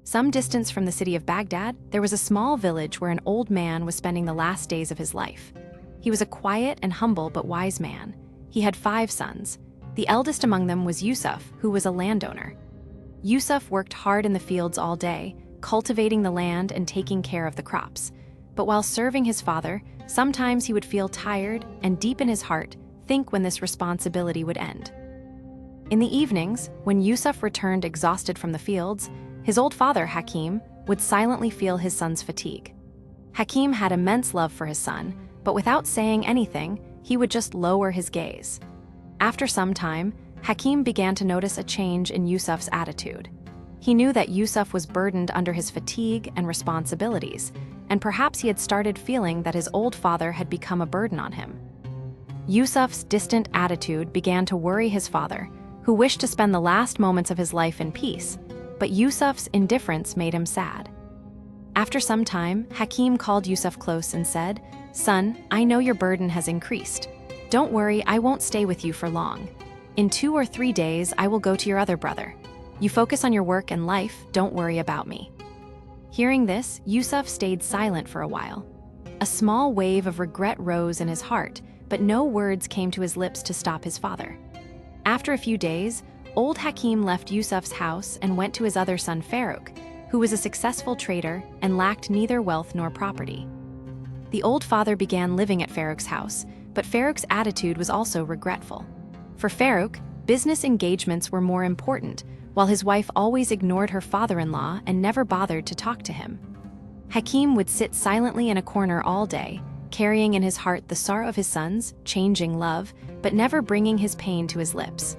Some distance from the city of Baghdad, there was a small village where an old man was spending the last days of his life. He was a quiet and humble but wise man. He had 5 sons. The eldest among them was Yusuf, who was a landowner. Yusuf worked hard in the fields all day, cultivating the land and taking care of the crops. But while serving his father, sometimes he would feel tired and deep in his heart think when this responsibility would end. In the evenings, when Yusuf returned exhausted from the fields, his old father, Hakim, would silently feel his son's fatigue. Hakim had immense love for his son, but without saying anything, he would just lower his gaze. After some time, Hakim began to notice a change in Yusuf's attitude. He knew that Yusuf was burdened under his fatigue and responsibilities, and perhaps he had started feeling that his old father had become a burden on him. Yusuf's distant attitude began to worry his father, who wished to spend the last moments of his life in peace, but Yusuf's indifference made him sad. After some time, Hakim called Yusuf close and said, "Son, I know your burden has increased. Don't worry, I won't stay with you for long. In 2 or 3 days, I will go to your other brother. You focus on your work and life, don't worry about me." Hearing this, Yusuf stayed silent for a while. A small wave of regret rose in his heart, but no words came to his lips to stop his father. After a few days, old Hakim left Yusuf's house and went to his other son Farouk, who was a successful trader and lacked neither wealth nor property. The old father began living at Farouk's house, but Farouk's attitude was also regretful. For Farouk, business engagements were more important, while his wife always ignored her father-in-law and never bothered to talk to him. Hakim would sit silently in a corner all day, carrying in his heart the sorrow of his sons, changing love, but never bringing his pain to his lips.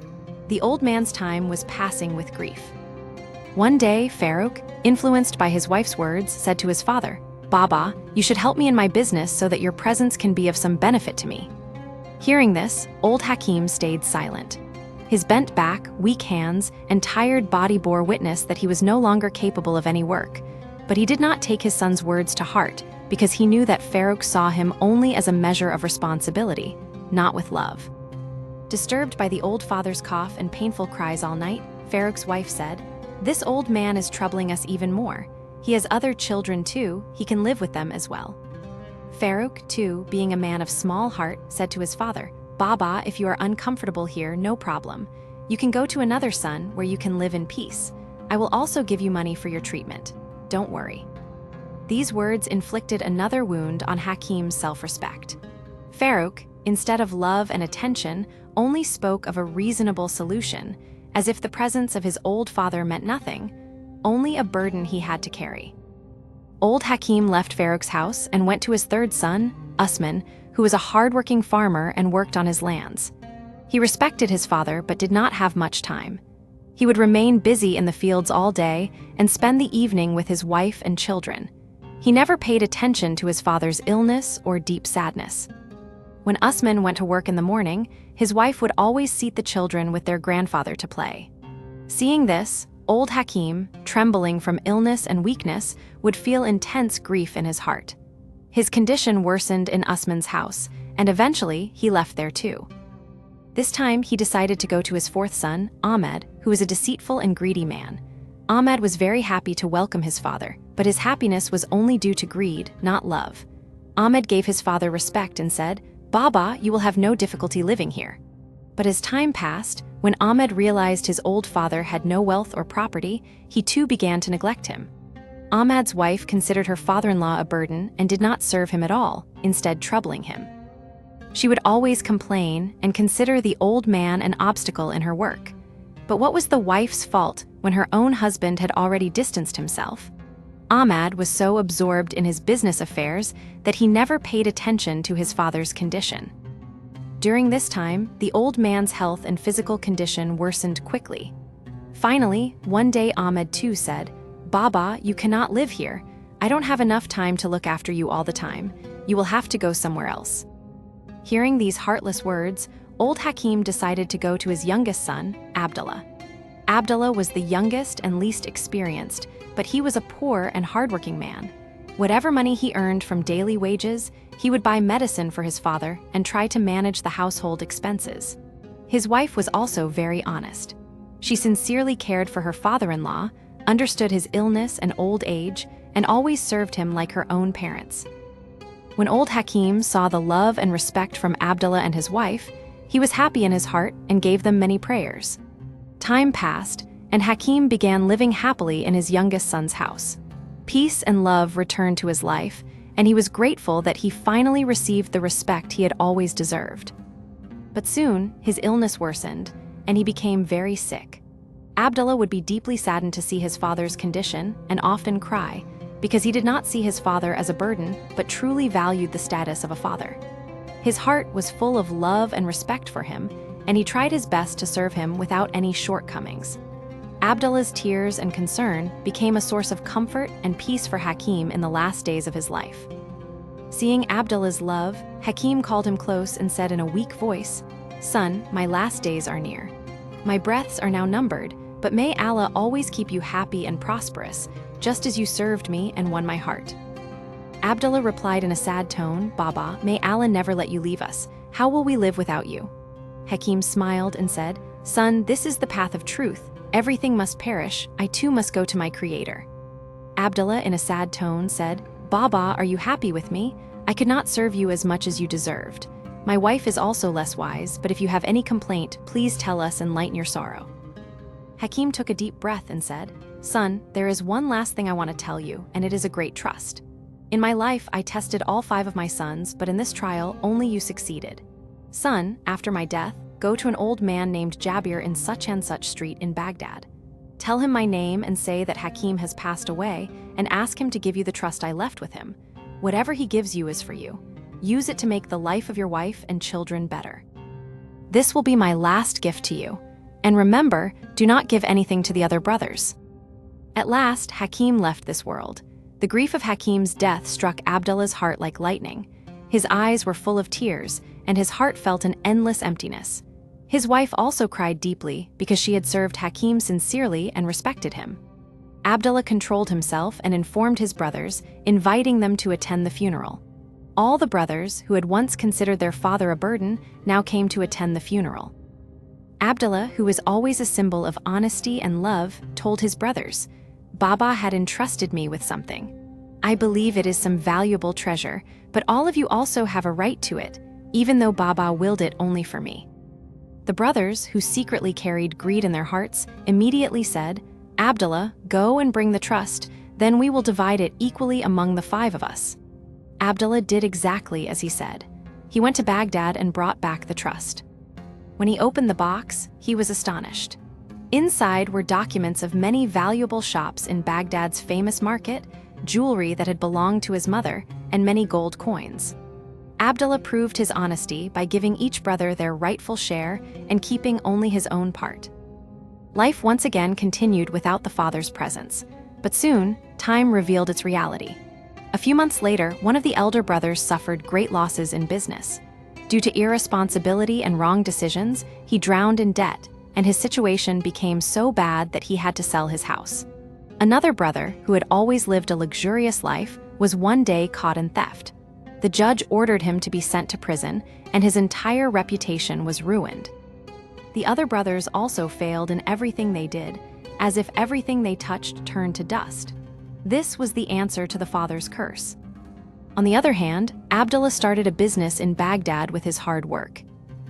The old man's time was passing with grief. One day, Farouk, influenced by his wife's words, said to his father, "Baba, you should help me in my business so that your presence can be of some benefit to me." Hearing this, old Hakim stayed silent. His bent back, weak hands, and tired body bore witness that he was no longer capable of any work. But he did not take his son's words to heart, because he knew that Farouk saw him only as a measure of responsibility, not with love. Disturbed by the old father's cough and painful cries all night, Farouk's wife said, "This old man is troubling us even more. He has other children too, he can live with them as well." Farouk, too, being a man of small heart, said to his father, "Baba, if you are uncomfortable here, no problem. You can go to another son where you can live in peace. I will also give you money for your treatment. Don't worry." These words inflicted another wound on Hakim's self-respect. Farouk, instead of love and attention, only spoke of a reasonable solution, as if the presence of his old father meant nothing, only a burden he had to carry. Old Hakim left Farouk's house and went to his third son, Usman, who was a hard-working farmer and worked on his lands. He respected his father but did not have much time. He would remain busy in the fields all day and spend the evening with his wife and children. He never paid attention to his father's illness or deep sadness. When Usman went to work in the morning, his wife would always seat the children with their grandfather to play. Seeing this, old Hakim, trembling from illness and weakness, would feel intense grief in his heart. His condition worsened in Usman's house, and eventually he left there too. This time he decided to go to his fourth son, Ahmed, who was a deceitful and greedy man. Ahmed was very happy to welcome his father, but his happiness was only due to greed, not love. Ahmed gave his father respect and said, "Baba, you will have no difficulty living here." But as time passed, when Ahmed realized his old father had no wealth or property, he too began to neglect him. Ahmed's wife considered her father-in-law a burden and did not serve him at all, instead troubling him. She would always complain and consider the old man an obstacle in her work. But what was the wife's fault when her own husband had already distanced himself? Ahmed was so absorbed in his business affairs that he never paid attention to his father's condition. During this time, the old man's health and physical condition worsened quickly. Finally, one day Ahmed too said, "Baba, you cannot live here. I don't have enough time to look after you all the time. You will have to go somewhere else." Hearing these heartless words, old Hakim decided to go to his youngest son, Abdullah. Abdullah was the youngest and least experienced, but he was a poor and hardworking man. Whatever money he earned from daily wages, he would buy medicine for his father and try to manage the household expenses. His wife was also very honest. She sincerely cared for her father-in-law, understood his illness and old age, and always served him like her own parents. When old Hakim saw the love and respect from Abdullah and his wife, he was happy in his heart and gave them many prayers. Time passed, and Hakim began living happily in his youngest son's house. Peace and love returned to his life, and he was grateful that he finally received the respect he had always deserved. But soon, his illness worsened, and he became very sick. Abdullah would be deeply saddened to see his father's condition and often cry, because he did not see his father as a burden, but truly valued the status of a father. His heart was full of love and respect for him, and he tried his best to serve him without any shortcomings. Abdullah's tears and concern became a source of comfort and peace for Hakim in the last days of his life. Seeing Abdullah's love, Hakim called him close and said in a weak voice, "Son, my last days are near. My breaths are now numbered, but may Allah always keep you happy and prosperous, just as you served me and won my heart." Abdullah replied in a sad tone, "Baba, may Allah never let you leave us. How will we live without you?" Hakim smiled and said, "Son, this is the path of truth. Everything must perish. I too must go to my Creator." Abdullah, in a sad tone, said, "Baba, are you happy with me? I could not serve you as much as you deserved. My wife is also less wise, but if you have any complaint, please tell us and lighten your sorrow." Hakim took a deep breath and said, "Son, there is one last thing I want to tell you, and it is a great trust. In my life, I tested all 5 of my sons, but in this trial, only you succeeded. Son, after my death, go to an old man named Jabir in such and such street in Baghdad. Tell him my name and say that Hakim has passed away, and ask him to give you the trust I left with him. Whatever he gives you is for you. Use it to make the life of your wife and children better. This will be my last gift to you. And remember, do not give anything to the other brothers." At last, Hakim left this world. The grief of Hakim's death struck Abdullah's heart like lightning. His eyes were full of tears, and his heart felt an endless emptiness. His wife also cried deeply because she had served Hakim sincerely and respected him. Abdullah controlled himself and informed his brothers, inviting them to attend the funeral. All the brothers, who had once considered their father a burden, now came to attend the funeral. Abdullah, who was always a symbol of honesty and love, told his brothers, "Baba had entrusted me with something. I believe it is some valuable treasure, but all of you also have a right to it, even though Baba willed it only for me." The brothers, who secretly carried greed in their hearts, immediately said, "Abdullah, go and bring the trust, then we will divide it equally among the 5 of us." Abdullah did exactly as he said. He went to Baghdad and brought back the trust. When he opened the box, he was astonished. Inside were documents of many valuable shops in Baghdad's famous market, jewelry that had belonged to his mother, and many gold coins. Abdullah proved his honesty by giving each brother their rightful share and keeping only his own part. Life once again continued without the father's presence, but soon, time revealed its reality. A few months later, one of the elder brothers suffered great losses in business. Due to irresponsibility and wrong decisions, he drowned in debt, and his situation became so bad that he had to sell his house. Another brother, who had always lived a luxurious life, was one day caught in theft. The judge ordered him to be sent to prison, and his entire reputation was ruined. The other brothers also failed in everything they did, as if everything they touched turned to dust. This was the answer to the father's curse. On the other hand, Abdullah started a business in Baghdad with his hard work.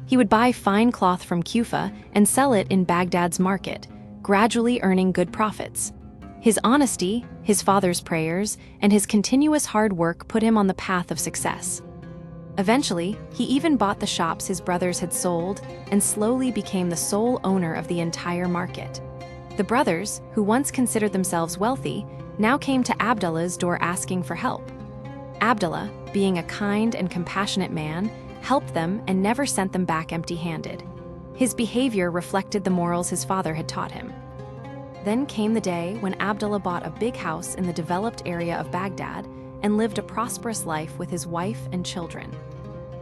He would buy fine cloth from Kufa and sell it in Baghdad's market, gradually earning good profits. His honesty, his father's prayers, and his continuous hard work put him on the path of success. Eventually, he even bought the shops his brothers had sold and slowly became the sole owner of the entire market. The brothers, who once considered themselves wealthy, now came to Abdullah's door asking for help. Abdullah, being a kind and compassionate man, helped them and never sent them back empty-handed. His behavior reflected the morals his father had taught him. Then came the day when Abdullah bought a big house in the developed area of Baghdad and lived a prosperous life with his wife and children.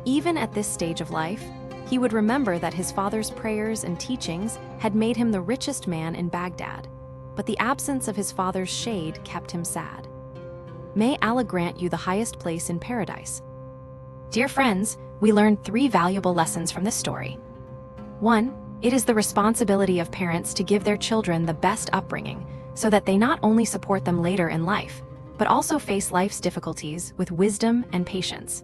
Even at this stage of life, he would remember that his father's prayers and teachings had made him the richest man in Baghdad, but the absence of his father's shade kept him sad. May Allah grant you the highest place in paradise. Dear friends, we learned 3 valuable lessons from this story. 1. It is the responsibility of parents to give their children the best upbringing, so that they not only support them later in life, but also face life's difficulties with wisdom and patience.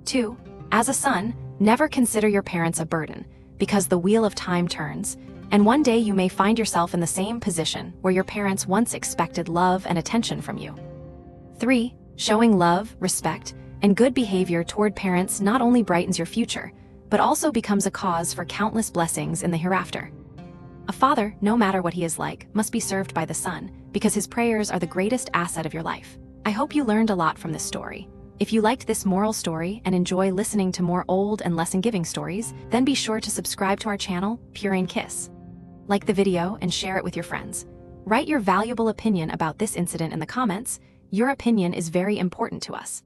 2. As a son, never consider your parents a burden, because the wheel of time turns, and one day you may find yourself in the same position where your parents once expected love and attention from you. 3. Showing love, respect, and good behavior toward parents not only brightens your future, but also becomes a cause for countless blessings in the hereafter. A father, no matter what he is like, must be served by the son, because his prayers are the greatest asset of your life. I hope you learned a lot from this story. If you liked this moral story and enjoy listening to more old and lesson-giving stories, then be sure to subscribe to our channel, Purane Qisse. Like the video and share it with your friends. Write your valuable opinion about this incident in the comments. Your opinion is very important to us.